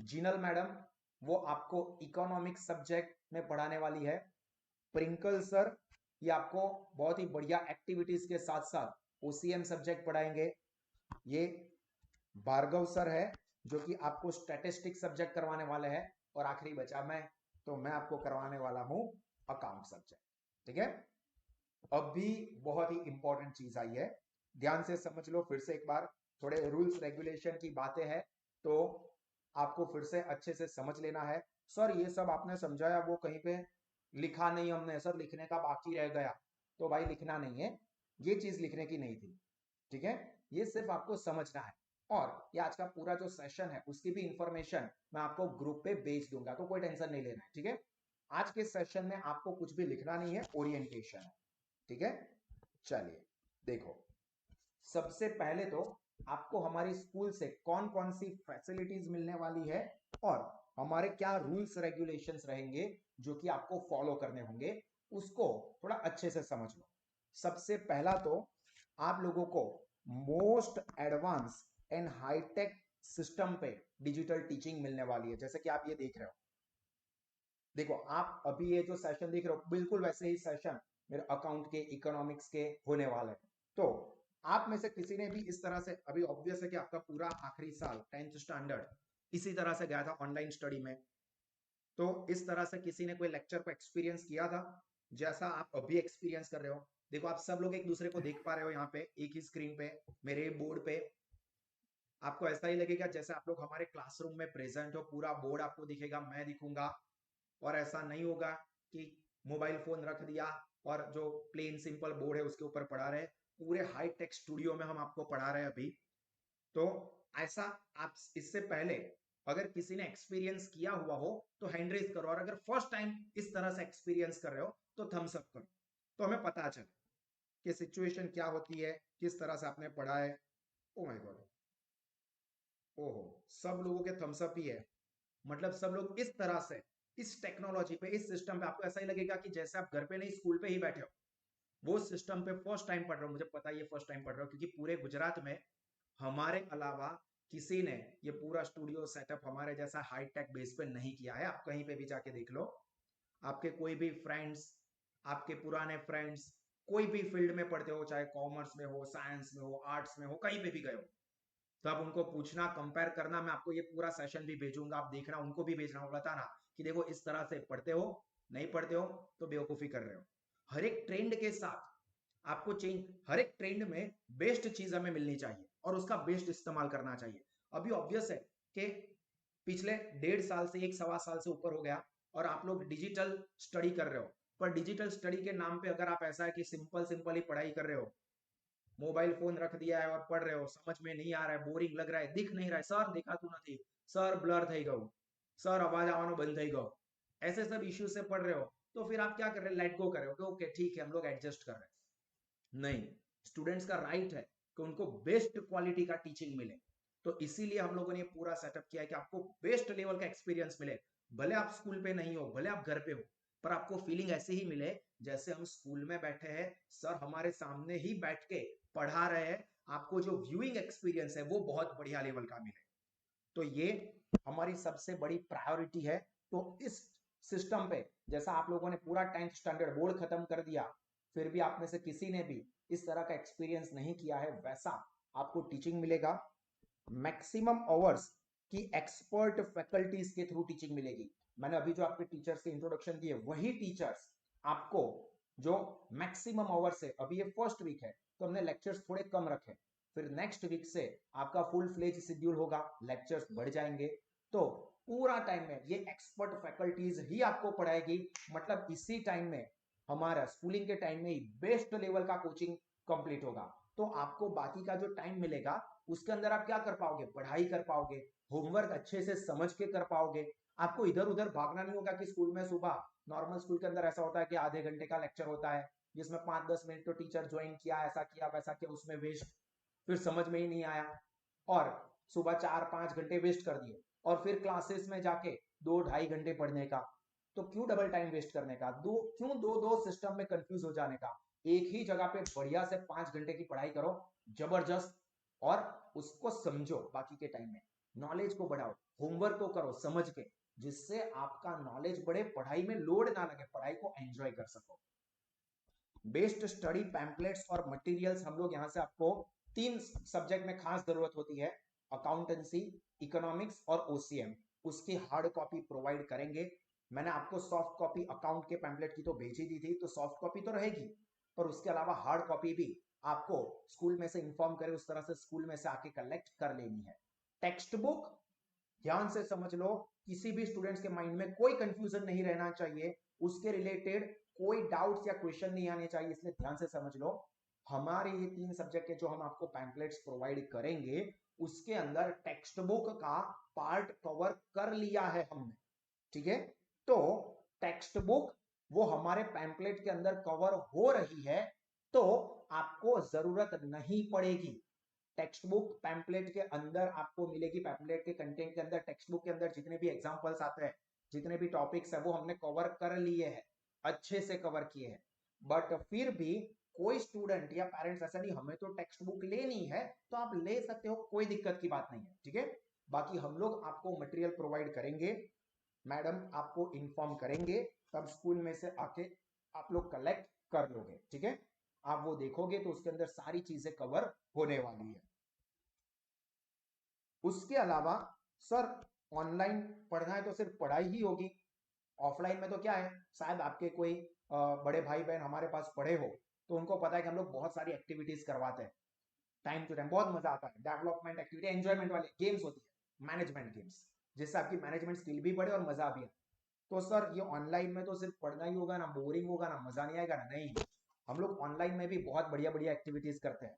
जिनल मैडम, वो आपको इकोनॉमिक्स सब्जेक्ट में पढ़ाने वाली है। प्रिंकल सर, ये आपको बहुत ही बढ़िया एक्टिविटीज के साथ साथ ओसीएम सब्जेक्ट पढ़ाएंगे। ये भार्गव सर है जो कि आपको स्टैटिस्टिक सब्जेक्ट करवाने वाले हैं। और आखिरी बचा मैं, तो मैं आपको करवाने वाला हूं अकाउंट सब्जेक्ट। ठीक है, अब भी बहुत ही इंपॉर्टेंट चीज आई है, ध्यान से समझ लो फिर से एक बार। थोड़े रूल्स रेगुलेशन की बातें हैं तो आपको फिर से अच्छे से समझ लेना है। सर ये सब आपने समझाया, वो कहीं पे लिखा नहीं हमने, सर लिखने का बाकी रह गया। तो भाई लिखना नहीं है, ये चीज लिखने की नहीं थी। ठीक है, ये सिर्फ आपको समझना है। और ये आज का पूरा जो सेशन है उसकी भी इंफॉर्मेशन मैं आपको ग्रुप पे भेज दूंगा, तो कोई टेंशन नहीं लेना है। ठीक है, आज के सेशन में आपको कुछ भी लिखना नहीं है, ओरिएंटेशन है। ठीक है, चलिए देखो, सबसे पहले तो आपको हमारी स्कूल से कौन कौन सी फैसिलिटीज मिलने वाली है और हमारे क्या रूल्स रेगुलेशंस रहेंगे जो कि आपको फॉलो करने होंगे, उसको थोड़ा अच्छे से समझ लो। सबसे पहला तो आप लोगों को most advance and hi tech system पे डिजिटल टीचिंग मिलने वाली है, जैसे कि आप ये देख रहे हो। देखो, आप अभी ये जो सेशन देख रहे हो बिल्कुल वैसे ही सेशन मेरे अकाउंट के, इकोनॉमिक्स के होने वाले हैं। तो आप में से किसी ने भी इस तरह से, अभी ऑब्वियस है कि आपका पूरा आखिरी साल 10th स्टैंडर्ड इसी तरह से गया था ऑनलाइन स्टडी में, तो इस तरह से किसी ने कोई लेक्चर को एक्सपीरियंस किया था जैसा आप अभी एक्सपीरियंस कर रहे हो। देखो, आप सब लोग एक दूसरे को देख पा रहे हो यहाँ पे एक ही स्क्रीन पे, मेरे बोर्ड पे। आपको ऐसा ही लगेगा जैसे आप लोग हमारे क्लासरूम में प्रेजेंट हो, पूरा बोर्ड आपको दिखेगा, मैं दिखूंगा। और ऐसा नहीं होगा कि मोबाइल फोन रख दिया और जो प्लेन सिंपल बोर्ड है उसके ऊपर पढ़ा रहे। पूरे हाई टेक स्टूडियो में हम आपको पढ़ा रहे हैं अभी। तो ऐसा, आप इससे पहले अगर किसी ने एक्सपीरियंस किया हुआ हो तो हैंड रेज करो, और अगर फर्स्ट टाइम इस तरह से एक्सपीरियंस कर रहे हो तो थम्स अप करो, तो हमें पता चले कि सिचुएशन क्या होती है, किस तरह से आपने पढ़ा है। ओ माय गॉड, ओहो, सब लोगों के थम्स अप ही है। मतलब सब लोग इस तरह से, इस टेक्नोलॉजी पे, इस सिस्टम पे, आपको ऐसा ही लगेगा कि जैसे आप घर पे नहीं स्कूल पे ही बैठे हो, वो सिस्टम पे फर्स्ट टाइम पढ़ रहे हो। मुझे पता है ये फर्स्ट टाइम पढ़ रहे हो, क्योंकि पूरे गुजरात में हमारे अलावा किसी ने ये पूरा स्टूडियो सेटअप हमारे जैसा हाईटेक बेस पे नहीं किया है। आप कहीं पे भी जाके देख लो, आपके कोई भी फ्रेंड्स, आपके पुराने फ्रेंड्स, कोई भी फील्ड में पढ़ते हो, चाहे कॉमर्स में हो, साइंस में हो, आर्ट्स में हो, कहीं पे भी गए हो, तो आप उनको पूछना, कंपेयर करना। मैं आपको ये पूरा सेशन भी भेजूंगा, आप देखना, उनको भी भेजना, वो बताना कि देखो इस तरह से पढ़ते हो, नहीं पढ़ते हो तो बेवकूफी कर रहे हो। हर एक ट्रेंड के साथ आपको चेंज, हर एक ट्रेंड में बेस्ट चीज हमें मिलनी चाहिए और उसका बेस्ट इस्तेमाल करना चाहिए। अभी ऑब्वियस है कि पिछले 1.5 साल से 1 सवा साल से ऊपर हो गया और आप लोग डिजिटल स्टडी कर रहे हो, पर डिजिटल स्टडी के नाम पे अगर आप ऐसा है कि सिंपल सिंपल ही पढ़ाई कर रहे हो, मोबाइल फोन रख दिया है और पढ़ रहे हो, समझ में नहीं आ रहा है, बोरिंग लग रहा है, दिख नहीं रहा है, सर दिखाતું નથી, सर ब्लर થઈ ગયું, सर अवाज આવવાનો બંધ થઈ ગયો, ऐसे सब इश्यू से पढ़ रहे हो, तो फिर आप क्या कर रहे हैं, लेट गो कर रहे हो कि ओके ठीक है हम लोग एडजस्ट कर रहे हैं। नहीं, स्टूडेंट्स का राइट है कि उनको बेस्ट क्वालिटी का टीचिंग मिले। तो इसीलिए हम लोगों ने पूरा सेटअप किया है कि आपको बेस्ट लेवल का एक्सपीरियंस मिले। भले आप स्कूल पे नहीं हो, भले आप घर पे हो, पर आपको फीलिंग ऐसे ही मिले जैसे हम स्कूल में बैठे हैं, सर हमारे सामने ही बैठ के पढ़ा रहे हैं। आपको जो व्यूइंग एक्सपीरियंस है वो बहुत बढ़िया लेवल का मिले, तो ये हमारी सबसे बड़ी प्रायोरिटी है। तो इस सिस्टम पे, जैसा आप लोगों ने पूरा 10th स्टैंडर्ड बोर्ड खत्म कर दिया, फिर भी आप में से किसी ने भी इस तरह का एक्सपीरियंस नहीं किया है, वैसा आपको टीचिंग मिलेगा। मैक्सिमम आवर्स की एक्सपर्ट फैकल्टीज के थ्रू टीचिंग मिलेगी। मैंने अभी जो आपके टीचर्स के इंट्रोडक्शन दिए, वही टीचर्स आपको जो मैक्सिमम आवर्स है, अभी ये फर्स्ट वीक है तो हमने लेक्चर्स थोड़े कम रखे, फिर नेक्स्ट वीक से आपका फुल फ्लेज शेड्यूल होगा, लेक्चर्स बढ़ जाएंगे। तो पूरा टाइम में ये एक्सपर्ट फैकल्टीज ही आपको पढ़ाएगी। मतलब इसी टाइम में, हमारा स्कूलिंग के टाइम में ही बेस्ट लेवल का कोचिंग कंप्लीट होगा। तो आपको बाकी का जो टाइम मिलेगा उसके अंदर आप क्या कर पाओगे, पढ़ाई कर पाओगे, होमवर्क अच्छे से समझ के कर पाओगे। आपको इधर उधर भागना नहीं होगा कि स्कूल में सुबह, नॉर्मल स्कूल के अंदर ऐसा होता है कि आधे घंटे का लेक्चर होता है जिसमें 5-10 मिनट तो टीचर ज्वाइन किया, ऐसा किया वैसा किया, उसमें वेस्ट, फिर समझ में ही नहीं आया, और सुबह 4-5 घंटे वेस्ट कर दिए, और फिर क्लासेस में जाके 2-2.5 घंटे पढ़ने का। तो क्यों डबल टाइम वेस्ट करने का, क्यों दो दो सिस्टम में कंफ्यूज हो जाने का। एक ही जगह पे बढ़िया से 5 घंटे की पढ़ाई करो जबरदस्त, और उसको समझो। बाकी के टाइम में नॉलेज को बढ़ाओ, होमवर्क को करो समझ के, जिससे आपका नॉलेज बढ़े, पढ़ाई में लोड ना लगे, पढ़ाई को एंजॉय कर सको। बेस्ट स्टडी पैम्पलेट्स और मटेरियल्स हम लोग यहां से आपको 3 सब्जेक्ट में खास जरूरत होती है, अकाउंटेंसी, इकोनॉमिक्स और ओसीएम, उसकी हार्ड कॉपी प्रोवाइड करेंगे। मैंने आपको सॉफ्ट कॉपी अकाउंट के पैम्पलेट की तो भेज ही दी थी, तो सॉफ्ट कॉपी तो रहेगी, पर उसके अलावा हार्ड कॉपी भी आपको स्कूल में से इन्फॉर्म करे उस तरह से स्कूल में से आके कलेक्ट कर लेनी है। टेक्स्ट बुक ध्यान से समझ लो, किसी भी स्टूडेंट्स के माइंड में कोई कंफ्यूजन नहीं रहना चाहिए, उसके रिलेटेड कोई डाउट्स या क्वेश्चन नहीं आने चाहिए, इसलिए ध्यान से समझ लो। हमारे ये 3 सब्जेक्ट के जो हम आपको पैम्पलेट्स प्रोवाइड करेंगे, उसके अंदर टेक्स्ट बुक का पार्ट कवर कर लिया है हमने, ठीक है। तो टेक्स्ट बुक वो हमारे पैम्पलेट के अंदर कवर हो रही है, तो आपको जरूरत नहीं पड़ेगी। टेक्स्ट बुक पैम्पलेट के अंदर आपको मिलेगी, पैम्पलेट के कंटेंट के अंदर, टेक्स्ट बुक के अंदर जितने भी एग्जांपल्स आते हैं, जितने भी टॉपिक्स है, वो हमने कवर कर लिए हैं, अच्छे से कवर किए हैं। बट फिर भी कोई स्टूडेंट या पेरेंट्स ऐसा नहीं, हमें तो टेक्स्ट बुक लेनी है, तो आप ले सकते हो, कोई दिक्कत की बात नहीं है, ठीक है। बाकी हम लोग आपको मटेरियल प्रोवाइड करेंगे, मैडम आपको इन्फॉर्म करेंगे, तब स्कूल में से आके आप लोग कलेक्ट कर लोगे, ठीक है। आप वो देखोगे तो उसके अंदर सारी चीजें कवर होने वाली है। उसके अलावा सर ऑनलाइन पढ़ना है तो सिर्फ पढ़ाई ही होगी, ऑफलाइन में तो क्या है, शायद आपके कोई बड़े भाई बहन हमारे पास पढ़े हो, तो उनको पता है कि हम लोग बहुत सारी एक्टिविटीज करवाते हैं, टाइम टू टाइम, बहुत मजा आता है, डेवलपमेंट एक्टिविटी, एंजॉयमेंट वाली गेम्स होती है, मैनेजमेंट गेम्स, जिससे आपकी मैनेजमेंट स्किल भी बढ़े और मजा भी आए। तो सर ये ऑनलाइन में तो सिर्फ पढ़ना ही होगा ना, बोरिंग होगा ना, मजा नहीं आएगा ना, नहीं, हम लोग ऑनलाइन में भी बहुत बढ़िया बढ़िया एक्टिविटीज करते हैं,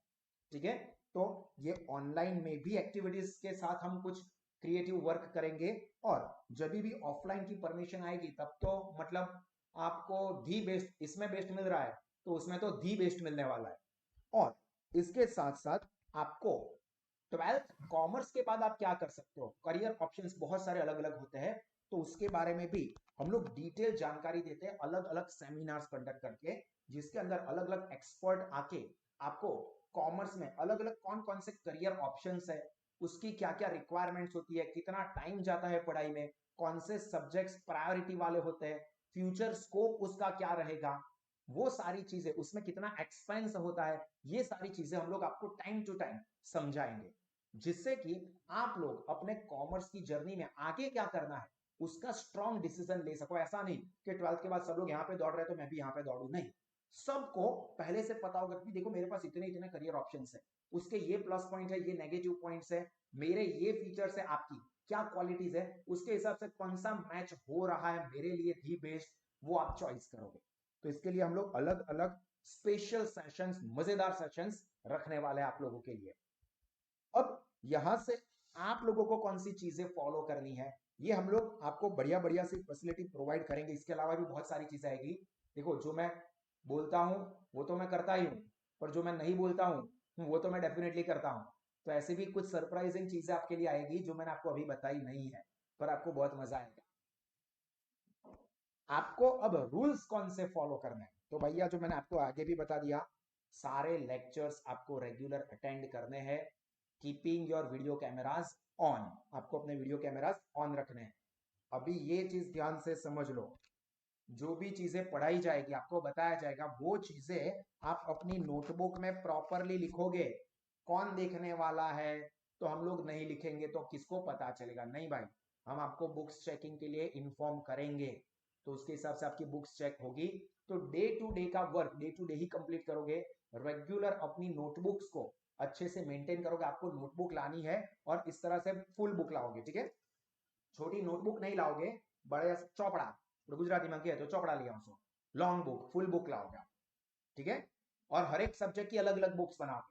ठीक है। तो ये ऑनलाइन में भी एक्टिविटीज के साथ हम कुछ क्रिएटिव वर्क करेंगे, और जब भी ऑफलाइन की परमिशन आएगी तब तो मतलब आपको दी बेस्ट, इसमें बेस्ट मिल रहा है तो उसमें तो दी बेस्ट मिलने वाला है। और इसके साथ साथ आपको 12th कॉमर्स के बाद आप क्या कर सकते हो, करियर ऑप्शंस बहुत सारे अलग अलग होते हैं, तो उसके बारे में भी हम लोग डिटेल जानकारी देते हैं, अलग अलग सेमिनार्स कंडक्ट करके, जिसके अंदर अलग अलग एक्सपर्ट आके आपको कॉमर्स में अलग अलग कौन कौन से करियर ऑप्शंस है, उसकी क्या क्या रिक्वायरमेंट्स होती है, कितना टाइम जाता है पढ़ाई में, कौन से सब्जेक्ट्स प्रायोरिटी वाले होते हैं, फ्यूचर स्कोप उसका क्या रहेगा, वो सारी चीजें, उसमें कितना एक्सपेंस होता है, ये सारी चीजें हम लोग आपको टाइम टू टाइम समझाएंगे, जिससे कि आप लोग अपने कॉमर्स की जर्नी में आगे क्या करना है उसका स्ट्रॉन्ग डिसीजन ले सको। ऐसा नहीं कि 12th के बाद सब लोग यहाँ पे दौड़ रहे तो मैं भी यहाँ पे दौड़ू, नहीं, सबको पहले से पता होगा कि देखो मेरे पास इतने इतने करियर ऑप्शंस है, उसके ये प्लस पॉइंट है, ये नेगेटिव पॉइंट्स है, मेरे ये फीचर्स है, आपकी क्या क्वालिटीज है, उसके हिसाब से कौन सा मैच हो रहा है मेरे लिए दी बेस्ट, वो आप चॉइस करोगे। तो इसके लिए हम लोग अलग अलग स्पेशल सेशंस, मजेदार सेशंस रखने वाले हैं आप लोगों के लिए। अब यहां से आप लोगों को कौन सी चीजें फॉलो करनी है, ये हम लोग आपको बढ़िया बढ़िया सी फैसिलिटी प्रोवाइड करेंगे, इसके अलावा भी बहुत सारी चीजें आएगी। देखो जो मैं बोलता हूं वो तो मैं करता ही हूं, पर जो मैं नहीं बोलता हूं वो तो मैं डेफिनेटली करता हूं, तो ऐसी भी कुछ सरप्राइजिंग चीजें आपके लिए आएगी जो मैंने आपको अभी बताई नहीं है, पर आपको बहुत मजा आएगा। आपको अब रूल्स कौन से फॉलो करने हैं, तो भैया जो मैंने आपको आगे भी बता दिया, सारे लेक्चर्स आपको रेगुलर अटेंड करने हैं, keeping your video cameras on, आपको अपने वीडियो कैमरास ऑन रखने हैं। अभी ये चीज ध्यान से समझ लो, जो भी चीजें पढ़ाई जाएगी, आपको बताया जाएगा, वो चीजें आप अपनी नोटबुक में प्रॉपरली लिखोगे। कौन देखने वाला है, तो हम लोग नहीं लिखेंगे तो किसको पता चलेगा, नहीं भाई, हम आपको बुक्स चेकिंग के लिए इन्फॉर्म करेंगे, तो उसके हिसाब से आपकी बुक्स चेक होगी। तो डे टू डे का वर्क डे टू डे ही कंप्लीट करोगे, रेगुलर अपनी नोटबुक्स को अच्छे से मेंटेन करोगे, आपको नोटबुक लानी है और इस तरह से फुल बुक लाओगे, ठीक है, छोटी नोटबुक नहीं लाओगे, बड़े चौपड़ा, गुजराती में है तो चौपड़ा लिया उसको, लॉन्ग बुक, फुल बुक लाओगे आप, ठीक है। और हर एक सब्जेक्ट की अलग अलग बुक्स बनाओगे,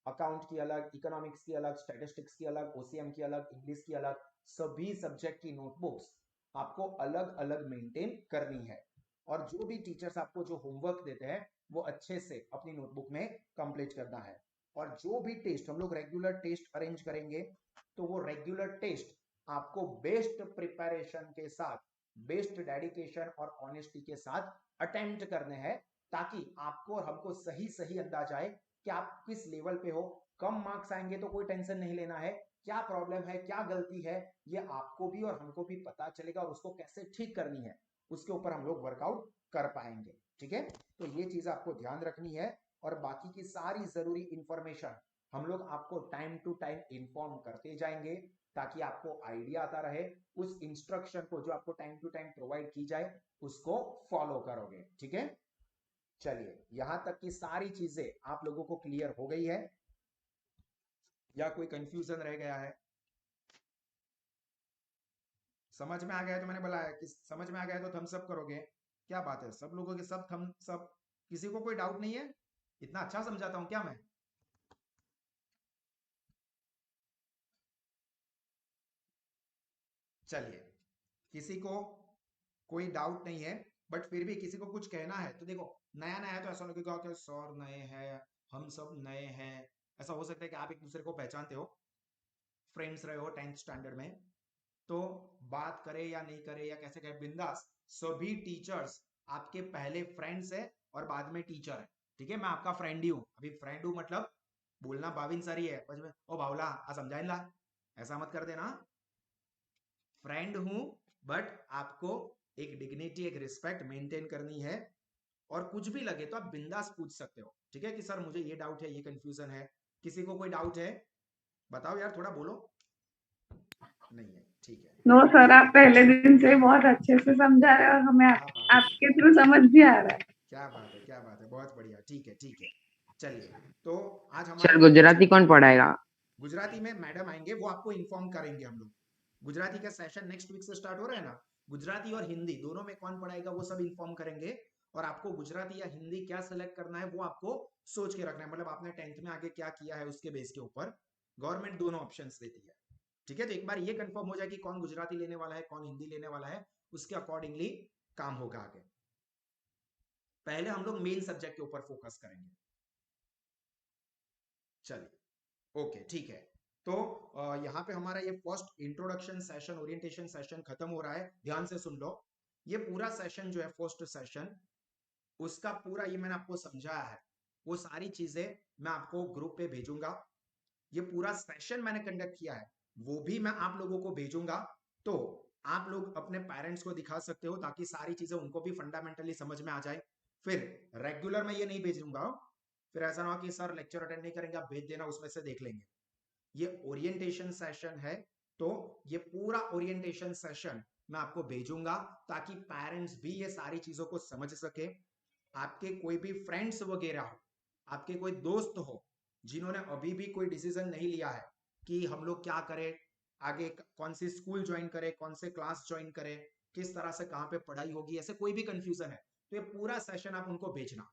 अकाउंट की अलग, इकोनॉमिक्स की अलग, स्टैटिस्टिक्स की अलग, ओसीएम की अलग, इंग्लिश की अलग, सभी सब्जेक्ट की नोटबुक्स आपको अलग अलग मेंटेन करनी है। और जो भी टीचर्स आपको जो होमवर्क देते हैं वो अच्छे से अपनी नोटबुक में कंप्लीट करना है। और जो भी टेस्ट हम लोग रेगुलर टेस्ट अरेंज करेंगे, तो वो रेगुलर टेस्ट आपको बेस्ट प्रिपरेशन के साथ, बेस्ट डेडिकेशन और ऑनेस्टी के साथ अटेम्प्ट करने हैं, ताकि आपको और हमको सही सही अंदाज आए कि आप किस लेवल पे हो। कम मार्क्स आएंगे तो कोई टेंशन नहीं लेना है, क्या प्रॉब्लम है, क्या गलती है, ये आपको भी और हमको भी पता चलेगा, और उसको कैसे ठीक करनी है उसके ऊपर हम लोग वर्कआउट कर पाएंगे। ठीक है, तो ये चीज आपको ध्यान रखनी है, और बाकी की सारी जरूरी इंफॉर्मेशन हम लोग आपको टाइम टू टाइम इंफॉर्म करते जाएंगे, ताकि आपको आइडिया आता रहे। उस इंस्ट्रक्शन को जो आपको टाइम टू टाइम प्रोवाइड की जाए उसको फॉलो करोगे। ठीक है, चलिए यहां तक की सारी चीजें आप लोगों को क्लियर हो गई है या कोई कंफ्यूजन रह गया है? समझ में आ गया है तो मैंने बोला है कि समझ में आ गया है तो थम्स अप करोगे। क्या बात है, सब लोगों के सब थम सब, किसी को कोई डाउट नहीं है? इतना अच्छा समझाता हूं क्या मैं? चलिए, किसी को कोई डाउट नहीं है, बट फिर भी किसी को कुछ कहना है तो देखो, नया नया है तो ऐसा लगेगा कि सर नए हैं, हम सब नए हैं। ऐसा हो सकता है कि आप एक दूसरे को पहचानते हो, फ्रेंड्स रहे हो 10th स्टैंडर्ड में, तो बात करे या नहीं करे या कैसे कहे, बिंदास। सभी टीचर्स आपके पहले फ्रेंड्स है और बाद में टीचर है। ठीक है, मैं आपका फ्रेंड ही हूं, अभी फ्रेंड हूं मतलब बोलना बाविन सारी है, ओ भावला आ समझाइन ला, ऐसा मत कर देना। फ्रेंड हूं, बट आपको एक डिग्निटी, एक रिस्पेक्ट मेंटेन करनी है, और कुछ भी लगे तो आप बिंदास पूछ सकते हो। ठीक है, कि सर मुझे ये डाउट है, ये कंफ्यूजन है। किसी को कोई डाउट है? बताओ यार, थोड़ा बोलो। नहीं है, ठीक है। नो सर, आप पहले दिन से बहुत अच्छे से समझा रहे हैं और हमें आपके थ्रू समझ भी आ रहा है। क्या बात है, क्या बात है, बहुत बढ़िया। ठीक है, ठीक है, चलिए। तो आज हमारा सर ये गुजराती कौन पढ़ाएगा? गुजराती में मैडम आएंगे, वो आपको इन्फॉर्म करेंगे। हम लोग गुजराती का सेशन नेक्स्ट वीक से स्टार्ट हो रहा है ना, गुजराती और हिंदी दोनों में कौन पढ़ाएगा वो सब इन्फॉर्म करेंगे। और आपको गुजराती या हिंदी क्या सेलेक्ट करना है वो आपको सोच के रखना है, मतलब आपने 10th में आगे क्या किया है उसके बेस के ऊपर गवर्नमेंट दोनों ऑप्शंस देती है। ठीक है, तो एक बार ये कंफर्म हो जाए कि कौन गुजराती लेने वाला है, कौन हिंदी लेने वाला है, उसके अकॉर्डिंगली काम होगा आगे। पहले हम लोग मेन सब्जेक्ट के ऊपर फोकस करेंगे। चलिए, ओके, ठीक है। तो यहाँ पे हमारा ये first introduction session, orientation session खत्म हो रहा है। ध्यान से सुन लो, ये पूरा सेशन जो है फर्स्ट सेशन, उसका पूरा ये मैंने आपको समझाया है, वो सारी चीजें मैं आपको ग्रुप पे भेजूंगा। ये पूरा सेशन मैंने कंडक्ट किया है वो भी मैं आप लोगों को भेजूंगा, तो आप लोग अपने पेरेंट्स को दिखा सकते हो, ताकि सारी चीजें उनको भी फंडामेंटली समझ में आ जाए। फिर रेगुलर में ये नहीं भेजूंगा, फिर ऐसा ना हो कि सर लेक्चर अटेंड नहीं करेंगे, आप भेज देना, उसमें से देख लेंगे। ये ओरिएंटेशन सेशन है, तो ये पूरा ओरिएंटेशन सेशन मैं आपको भेजूंगा, ताकि पेरेंट्स भी ये सारी चीजों को समझ सके। आपके कोई भी फ्रेंड्स वगैरह हो, आपके कोई दोस्त हो जिन्होंने अभी भी कोई डिसीजन नहीं लिया है कि हम लोग क्या करें आगे, कौन सी स्कूल ज्वाइन करें, कौन से क्लास ज्वाइन करें, किस तरह से कहाँ पे पढ़ाई होगी, ऐसे कोई भी कंफ्यूजन है, तो ये पूरा सेशन आप उनको भेजना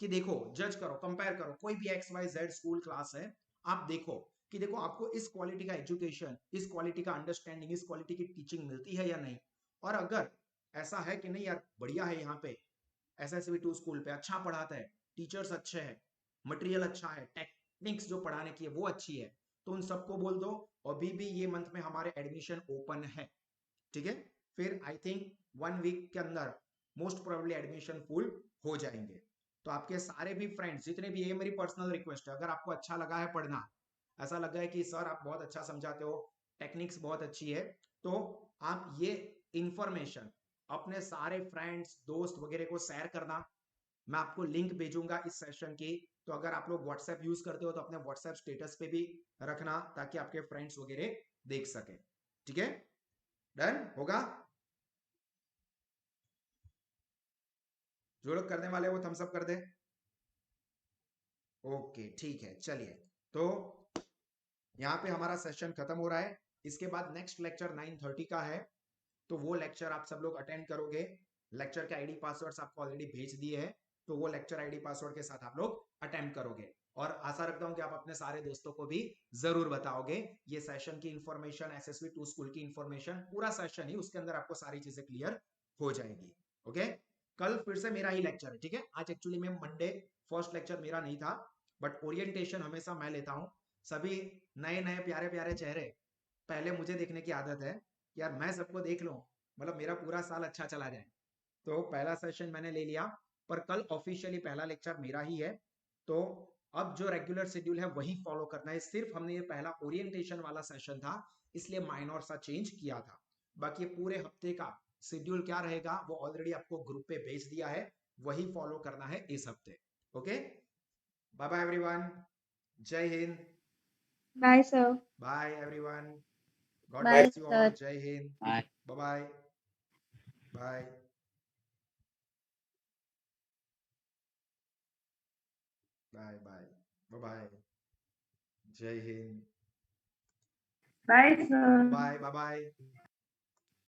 कि देखो, जज करो, कंपेयर करो, कोई भी XYZ स्कूल क्लास है, आप देखो कि देखो आपको इस क्वालिटी का एजुकेशन, इस क्वालिटी का अंडरस्टैंडिंग, इस क्वालिटी की टीचिंग मिलती है या नहीं। और अगर ऐसा है कि नहीं यार बढ़िया है, यहाँ पे SSV2 स्कूल पे अच्छा पढ़ाता है, टीचर्स अच्छे हैं, मटेरियल अच्छा है, टेक्निक्स जो पढ़ाने की है वो अच्छी है, तो उन सबको बोल दो अभी भी ये मंथ में हमारे एडमिशन ओपन है। ठीक है, फिर आई थिंक 1 वीक के अंदर मोस्ट प्रोबेबली एडमिशन फुल हो जाएंगे। तो आपके सारे भी फ्रेंड्स जितने भी, ये मेरी पर्सनल रिक्वेस्ट है, अगर आपको अच्छा लगा है पढ़ना, ऐसा लगा है कि सर आप बहुत अच्छा समझाते हो, टेक्निक्स बहुत अच्छी है, तो आप ये इंफॉर्मेशन अपने सारे फ्रेंड्स, दोस्त वगैरह को शेयर करना। मैं आपको लिंक भेजूंगा इस सेशन की, तो अगर आप लोग व्हाट्सएप यूज करते हो तो अपने व्हाट्सएप स्टेटस पे भी रखना, ताकि आपके फ्रेंड्स वगैरह देख सके। ठीक है, डन होगा? जो लोग करने वाले वो थम्स अप कर दे। ओके, ठीक है, चलिए। तो यहाँ पे हमारा सेशन खत्म हो रहा है, इसके बाद नेक्स्ट लेक्चर 9:30 का है, तो वो लेक्चर आप सब लोग अटेंड करोगे। लेक्चर के आईडी पासवर्ड्स आपको ऑलरेडी भेज दिए हैं, तो वो लेक्चर आईडी पासवर्ड के साथ आप लोग अटेम्प्ट करोगे, और आशा रखता हूं कि आप अपने सारे दोस्तों को भी जरूर बताओगे ये सेशन की इंफॉर्मेशन, SSV2 स्कूल की इंफॉर्मेशन, पूरा सेशन ही उसके अंदर आपको सारी चीजें क्लियर हो जाएगी। ओके, कल फिर से मेरा ही लेक्चर है। ठीक है, आज एक्चुअली में मंडे फर्स्ट लेक्चर मेरा नहीं था, बट ओरिएंटेशन हमेशा मैं लेता हूँ। सभी नए नए प्यारे प्यारे चेहरे पहले मुझे देखने की आदत है, यार मैं सबको देख लूं, मतलब मेरा पूरा साल अच्छा चला जाए, तो पहला सेशन मैंने ले लिया। पर कल ऑफिशियली पहला लेक्चर मेरा ही है, तो अब जो रेगुलर शेड्यूल है वही फॉलो करना है। सिर्फ हमने ये पहला ओरिएंटेशन वाला सेशन था, इसलिए माइनर सा चेंज किया था। बाकी पूरे हफ्ते का शेड्यूल क्या रहेगा वो ऑलरेडी आपको ग्रुप पे भेज दिया है, वही फॉलो करना है इस हफ्ते। ओके, बाय बाय एवरीवन, जय हिंद, bye sir. Bye everyone, God bye bless you all, sir. जय हिंद, Bye. Bye bye, bye bye bye, bye bye, जय हिंद, bye sir. Bye bye bye.